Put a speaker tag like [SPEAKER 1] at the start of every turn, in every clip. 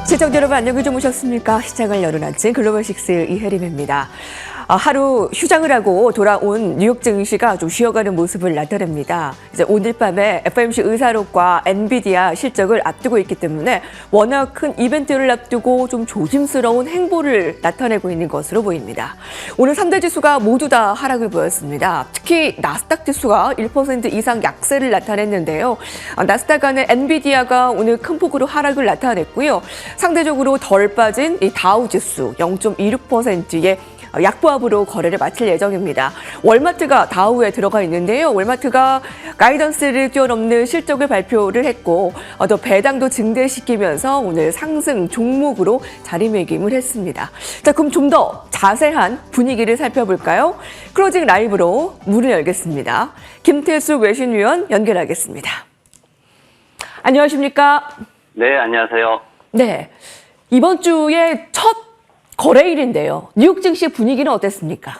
[SPEAKER 1] 시청자 여러분 안녕히 주무셨습니까? 시장을 열어놨진 글로벌식스 이혜림입니다. 하루 휴장을 하고 돌아온 뉴욕 증시가 좀 쉬어가는 모습을 나타냅니다. 이제 오늘 밤에 FOMC 의사록과 엔비디아 실적을 앞두고 있기 때문에 워낙 큰 이벤트를 앞두고 좀 조심스러운 행보를 나타내고 있는 것으로 보입니다. 오늘 3대 지수가 모두 다 하락을 보였습니다. 특히 나스닥 지수가 1% 이상 약세를 나타냈는데요. 나스닥안의 엔비디아가 오늘 큰 폭으로 하락을 나타냈고요. 상대적으로 덜 빠진 이 다우 지수 0.26%의 약보합으로 거래를 마칠 예정입니다. 월마트가 다우에 들어가 있는데요. 월마트가 가이던스를 뛰어넘는 실적을 발표를 했고 또 배당도 증대시키면서 오늘 상승 종목으로 자리매김을 했습니다. 자, 그럼 좀 더 자세한 분위기를 살펴볼까요? 클로징 라이브로 문을 열겠습니다. 김태수 외신위원 연결하겠습니다. 안녕하십니까?
[SPEAKER 2] 네, 안녕하세요.
[SPEAKER 1] 네, 이번 주에 첫 거래일인데요. 뉴욕 증시 분위기는 어땠습니까?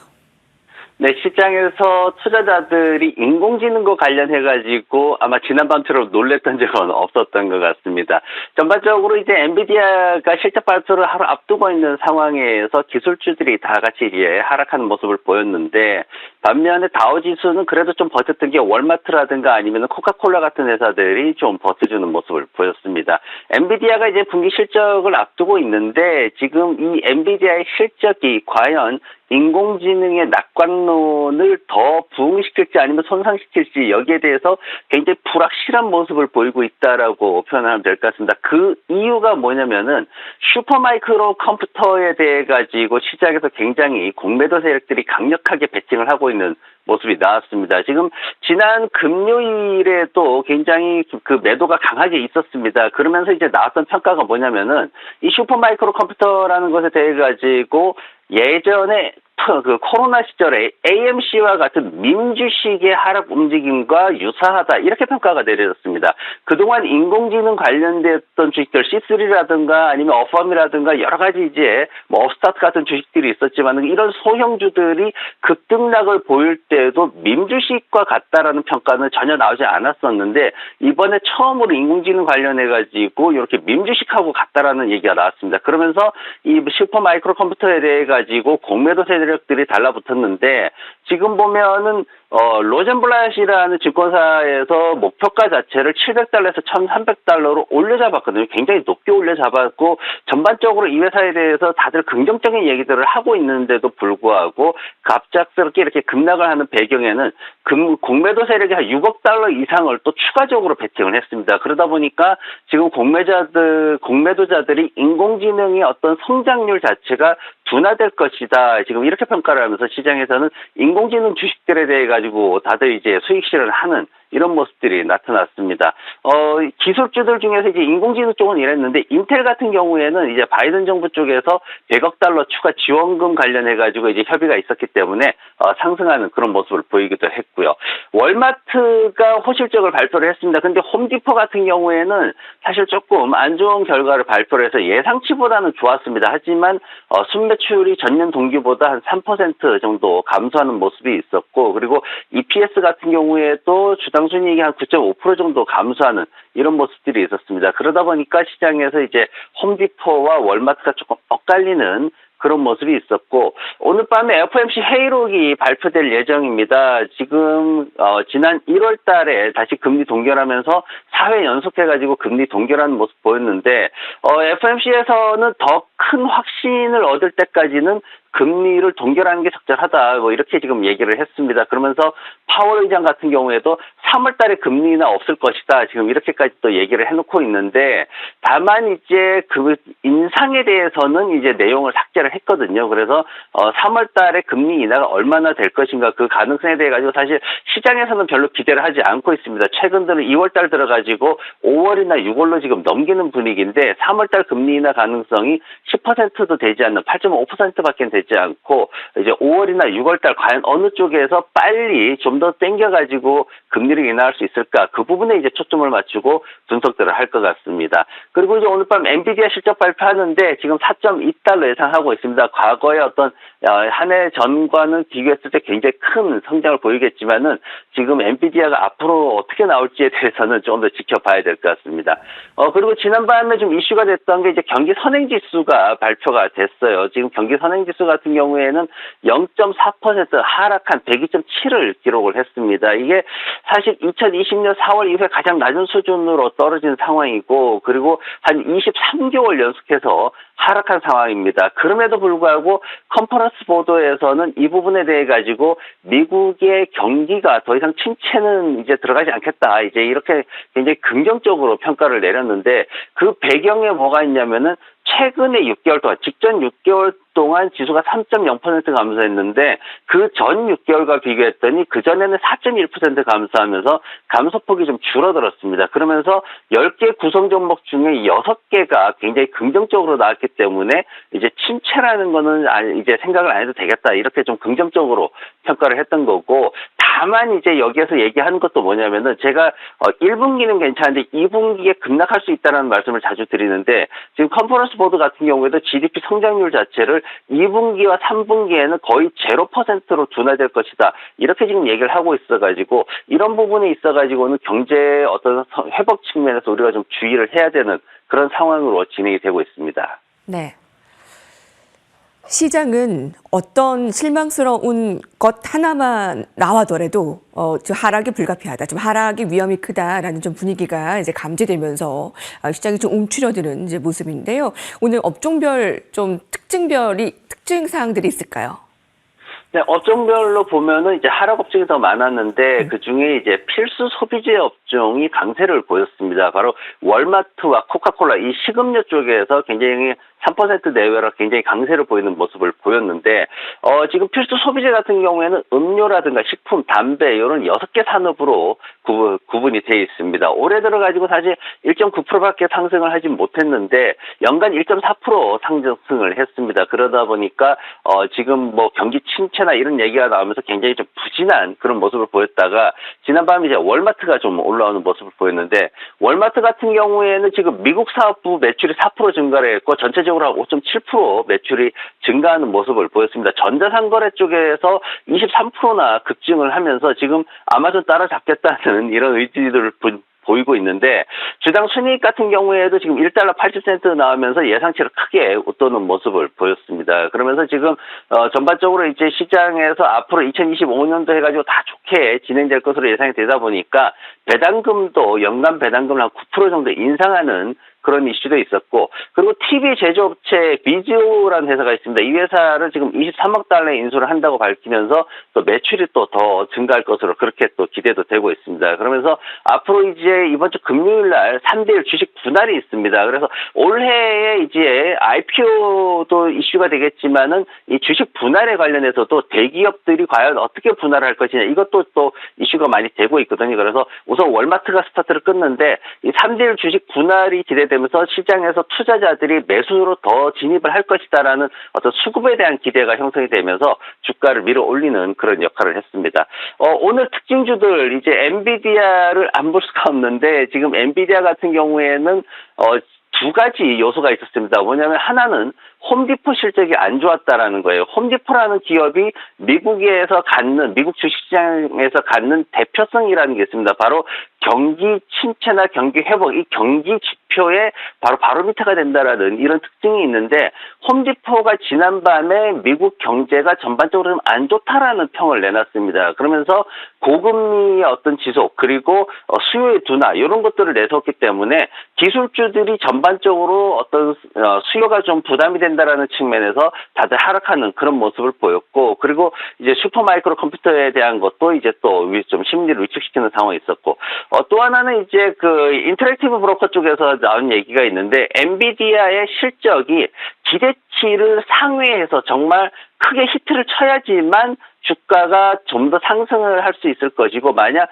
[SPEAKER 2] 네, 시장에서 투자자들이 인공지능과 관련해가지고 아마 지난밤처럼 놀랬던 적은 없었던 것 같습니다. 전반적으로 이제 엔비디아가 실적 발표를 하루 앞두고 있는 상황에서 기술주들이 다 같이 이제 하락하는 모습을 보였는데, 반면에 다우지수는 그래도 좀 버텼던 게 월마트라든가 아니면 코카콜라 같은 회사들이 좀 버텨주는 모습을 보였습니다. 엔비디아가 이제 분기 실적을 앞두고 있는데, 지금 이 엔비디아의 실적이 과연 인공지능의 낙관론을 더 부흥시킬지 아니면 손상시킬지, 여기에 대해서 굉장히 불확실한 모습을 보이고 있다라고 표현하면 될 것 같습니다. 그 이유가 뭐냐면은 슈퍼마이크로 컴퓨터에 대해 가지고 시장에서 굉장히 공매도 세력들이 강력하게 배팅을 하고 있는 모습이 나왔습니다. 지금 지난 금요일에도 굉장히 그 매도가 강하게 있었습니다. 그러면서 이제 나왔던 평가가 뭐냐면은 이 슈퍼마이크로 컴퓨터라는 것에 대해 가지고 예전에 그 코로나 시절에 AMC와 같은 민주식의 하락 움직임과 유사하다, 이렇게 평가가 내려졌습니다. 그동안 인공지능 관련됐던 주식들 C3라든가 아니면 어펌이라든가 여러 가지 이제 뭐 업스타트 같은 주식들이 있었지만, 이런 소형주들이 급등락을 보일 때도 민주식과 같다라는 평가는 전혀 나오지 않았었는데, 이번에 처음으로 인공지능 관련해 가지고 이렇게 민주식하고 같다라는 얘기가 나왔습니다. 그러면서 이 슈퍼 마이크로 컴퓨터에 대해 가지고 공매도 세력들이 달라붙었는데, 지금 보면은 로젠블랏이라는 증권사에서 목표가 자체를 $700에서 $1,300로 올려잡았거든요. 굉장히 높게 올려잡았고, 전반적으로 이 회사에 대해서 다들 긍정적인 얘기들을 하고 있는데도 불구하고 갑작스럽게 이렇게 급락을 하는 배경에는 공매도 세력이 한 $6억 이상을 또 추가적으로 베팅을 했습니다. 그러다 보니까 지금 공매도자들이 인공지능의 어떤 성장률 자체가 둔화될 것이다, 지금 이렇게 평가를 하면서 시장에서는 인공지능 주식들에 대해 가지고 다들 이제 수익 실현하는 이런 모습들이 나타났습니다. 기술주들 중에서 이제 인공지능 쪽은 이랬는데, 인텔 같은 경우에는 이제 바이든 정부 쪽에서 $100억 추가 지원금 관련해가지고 이제 협의가 있었기 때문에 상승하는 그런 모습을 보이기도 했고요. 월마트가 호실적을 발표를 했습니다. 근데 홈디포 같은 경우에는 사실 조금 안 좋은 결과를 발표를 해서 예상치보다는 좋았습니다. 하지만 순매출이 전년 동기보다 한 3% 정도 감소하는 모습이 있었고, 그리고 EPS 같은 경우에도 주당 순이익이 한 9.5% 정도 감소하는 이런 모습들이 있었습니다. 그러다 보니까 시장에서 이제 홈디포와 월마트가 조금 엇갈리는 그런 모습이 있었고, 오늘 밤에 FOMC 회의록이 발표될 예정입니다. 지금 지난 1월 달에 다시 금리 동결하면서 4회 연속해가지고 금리 동결하는 모습 보였는데, FOMC에서는 더 큰 확신을 얻을 때까지는 금리를 동결하는 게 적절하다, 뭐 이렇게 지금 얘기를 했습니다. 그러면서 파월 의장 같은 경우에도 3월 달에 금리 인하 없을 것이다, 지금 이렇게까지 또 얘기를 해놓고 있는데, 다만 이제 그 인상에 대해서는 이제 내용을 삭제를 했거든요. 그래서 3월 달에 금리 인하가 얼마나 될 것인가, 그 가능성에 대해 가지고 사실 시장에서는 별로 기대를 하지 않고 있습니다. 최근 들은 2월 달 들어가지고 5월이나 6월로 지금 넘기는 분위기인데, 3월 달 금리 인하 가능성이 10%도 되지 않는 8.5%밖에 되지 않고, 이제 5월이나 6월 달 과연 어느 쪽에서 빨리 좀 더 땡겨가지고 금리를 경기를 인하할 수 있을까? 그 부분에 이제 초점을 맞추고 분석들을 할 것 같습니다. 그리고 이제 오늘 밤 엔비디아 실적 발표하는데 지금 4.2달러 예상하고 있습니다. 과거의 어떤 한 해 전과는 비교했을 때 굉장히 큰 성장을 보이겠지만은 지금 엔비디아가 앞으로 어떻게 나올지에 대해서는 좀 더 지켜봐야 될 것 같습니다. 그리고 지난밤에 좀 이슈가 됐던 게 이제 경기 선행지수가 발표가 됐어요. 지금 경기 선행지수 같은 경우에는 0.4% 하락한 102.7을 기록을 했습니다. 이게 사실 2020년 4월 이후에 가장 낮은 수준으로 떨어진 상황이고, 그리고 한 23개월 연속해서 하락한 상황입니다. 그럼에도 불구하고 컨퍼런스 보도에서는 이 부분에 대해 가지고 미국의 경기가 더 이상 침체는 이제 들어가지 않겠다, 이제 이렇게 굉장히 긍정적으로 평가를 내렸는데, 그 배경에 뭐가 있냐면은 최근에 6개월 동안, 직전 6개월 동안 지수가 3.0% 감소했는데 그 전 6개월과 비교했더니 그전에는 4.1% 감소하면서 감소폭이 좀 줄어들었습니다. 그러면서 10개 구성 종목 중에 6개가 굉장히 긍정적으로 나왔기 때문에 이제 침체라는 거는 이제 생각을 안 해도 되겠다, 이렇게 좀 긍정적으로 평가를 했던 거고, 다만 이제 여기에서 얘기하는 것도 뭐냐면은 제가 1분기는 괜찮은데 2분기에 급락할 수 있다는 말씀을 자주 드리는데, 지금 컨퍼런스 보드 같은 경우에도 GDP 성장률 자체를 2분기와 3분기에는 거의 0%로 둔화될 것이다, 이렇게 지금 얘기를 하고 있어가지고, 이런 부분에 있어가지고는 경제의 어떤 회복 측면에서 우리가 좀 주의를 해야 되는 그런 상황으로 진행이 되고 있습니다.
[SPEAKER 1] 네. 시장은 어떤 실망스러운 것 하나만 나와더라도 좀 하락이 불가피하다, 좀 하락의 위험이 크다라는 좀 분위기가 이제 감지되면서 시장이 좀 움츠러드는 이제 모습인데요. 오늘 업종별 좀 특징 사항들이 있을까요?
[SPEAKER 2] 네, 업종별로 보면은 이제 하락 업종이 더 많았는데 그 중에 이제 필수 소비재 업종이 강세를 보였습니다. 바로 월마트와 코카콜라, 이 식음료 쪽에서 굉장히 3% 내외로 굉장히 강세를 보이는 모습을 보였는데, 지금 필수 소비재 같은 경우에는 음료라든가 식품, 담배 이런 6개 산업으로 구분이 되어 있습니다. 올해 들어가지고 사실 1.9%밖에 상승을 하지 못했는데 연간 1.4% 상승을 했습니다. 그러다 보니까 지금 뭐 경기 침체나 이런 얘기가 나오면서 굉장히 좀 부진한 그런 모습을 보였다가 지난밤에 이제 월마트가 좀 올라오는 모습을 보였는데, 월마트 같은 경우에는 지금 미국 사업부 매출이 4% 증가를 했고 전체적으로 한 5.7% 매출이 증가하는 모습을 보였습니다. 전자상거래 쪽에서 23%나 급증을 하면서 지금 아마존 따라잡겠다는 이런 의지들을 보이고 있는데, 주당 순이익 같은 경우에도 지금 1달러 80센트 나오면서 예상치를 크게 웃도는 모습을 보였습니다. 그러면서 지금 전반적으로 이제 시장에서 앞으로 2025년도 해가지고 다 좋게 진행될 것으로 예상이 되다 보니까 배당금도 연간 배당금을 한 9% 정도 인상하는 그런 이슈도 있었고, 그리고 TV 제조업체 비지오라는 회사가 있습니다. 이 회사를 지금 23억 달러에 인수를 한다고 밝히면서 또 매출이 또 더 증가할 것으로 그렇게 또 기대도 되고 있습니다. 그러면서 앞으로 이제 이번 주 금요일 날 3대1 주식 분할이 있습니다. 그래서 올해에 이제 IPO도 이슈가 되겠지만은 이 주식 분할에 관련해서도 대기업들이 과연 어떻게 분할할 것이냐, 이것도 또 이슈가 많이 되고 있거든요. 그래서 우선 월마트가 스타트를 끊는데 이 3대1 주식 분할이 기대되면서 시장에서 투자자들이 매수로 더 진입을 할 것이다라는 어떤 수급에 대한 기대가 형성이 되면서 주가를 밀어 올리는 그런 역할을 했습니다. 오늘 특징주들 이제 엔비디아를 안 볼 수가 없는데, 지금 엔비디아 같은 경우에는 두 가지 요소가 있었습니다. 뭐냐면 하나는 홈디포 실적이 안 좋았다라는 거예요. 홈디포라는 기업이 미국 주식시장에서 갖는 대표성이라는 게 있습니다. 바로 경기 침체나 경기 회복, 이 경기 지표의 바로 바로미터가 된다라는 이런 특징이 있는데, 홈디포가 지난밤에 미국 경제가 전반적으로 좀 안 좋다라는 평을 내놨습니다. 그러면서 고금리의 어떤 지속, 그리고 수요의 둔화 이런 것들을 내세웠기 때문에 기술주들이 전반적으로 어떤 수요가 좀 부담이 된다라는 측면에서 다들 하락하는 그런 모습을 보였고, 그리고 이제 슈퍼마이크로 컴퓨터에 대한 것도 이제 또 좀 심리를 위축시키는 상황이 있었고, 또 하나는 이제 그 인터랙티브 브로커 쪽에서 나온 얘기가 있는데 엔비디아의 실적이 기대치를 상회해서 정말 크게 히트를 쳐야지만 주가가 좀 더 상승을 할 수 있을 것이고, 만약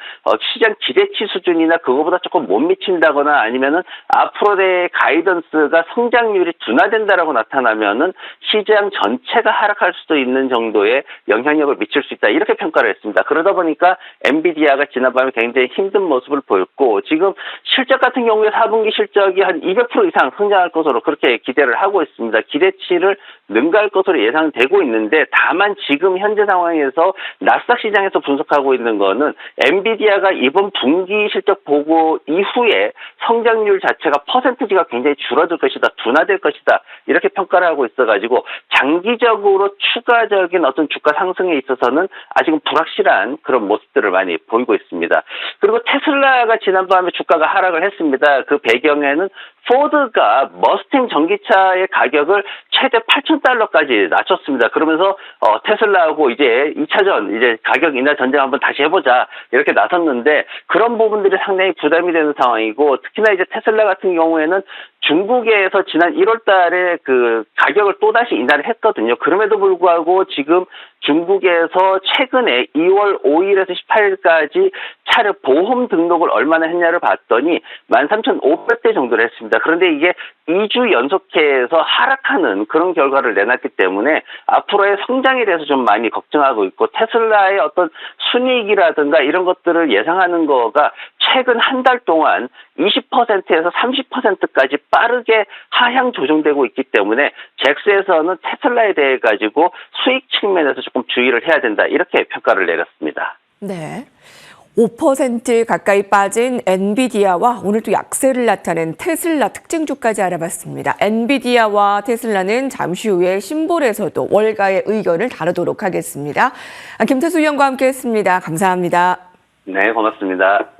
[SPEAKER 2] 시장 기대치 수준이나 그거보다 조금 못 미친다거나 아니면은 앞으로의 가이던스가 성장률이 둔화된다라고 나타나면은 시장 전체가 하락할 수도 있는 정도의 영향력을 미칠 수 있다, 이렇게 평가를 했습니다. 그러다 보니까 엔비디아가 지난밤에 굉장히 힘든 모습을 보였고, 지금 실적 같은 경우에 4분기 실적이 한 200% 이상 성장할 것으로 그렇게 기대를 하고 있습니다. 기대치를 능가할 것으로 예상되고 있는데, 다만 지금 현재 상황에서 나스닥 시장에서 분석하고 있는 거는 엔비디아가 이번 분기 실적 보고 이후에 성장률 자체가 퍼센티지가 굉장히 줄어들 것이다, 둔화될 것이다, 이렇게 평가를 하고 있어가지고 장기적으로 추가적인 어떤 주가 상승에 있어서는 아직은 불확실한 그런 모습들을 많이 보이고 있습니다. 그리고 테슬라가 지난밤에 주가가 하락을 했습니다. 그 배경에는 포드가 머스탱 전기차의 가격을 최대 $8,000까지 낮췄습니다. 그러면서 테슬라하고 이제 2차전 이제 가격 인하 전쟁 한번 다시 해보자, 이렇게 나섰는데, 그런 부분들이 상당히 부담이 되는 상황이고, 특히나 이제 테슬라 같은 경우에는 중국에서 지난 1월 달에 그 가격을 또다시 인하를 했거든요. 그럼에도 불구하고 지금 중국에서 최근에 2월 5일에서 18일까지 차량 보험 등록을 얼마나 했냐를 봤더니 13,500대 정도를 했습니다. 그런데 이게 2주 연속해서 하락하는 그런 결과를 내놨기 때문에 앞으로의 성장에 대해서 좀 많이 걱정하고 있고, 테슬라의 어떤 순이익이라든가 이런 것들을 예상하는 거가 최근 한 달 동안 20%에서 30%까지 빠르게 하향 조정되고 있기 때문에 잭스에서는 테슬라에 대해 가지고 수익 측면에서 조금 주의를 해야 된다, 이렇게 평가를 내렸습니다.
[SPEAKER 1] 네. 5% 가까이 빠진 엔비디아와 오늘 또 약세를 나타낸 테슬라 특징주까지 알아봤습니다. 엔비디아와 테슬라는 잠시 후에 신볼에서도 월가의 의견을 다루도록 하겠습니다. 김태수 위원과 함께했습니다. 감사합니다.
[SPEAKER 2] 네, 고맙습니다.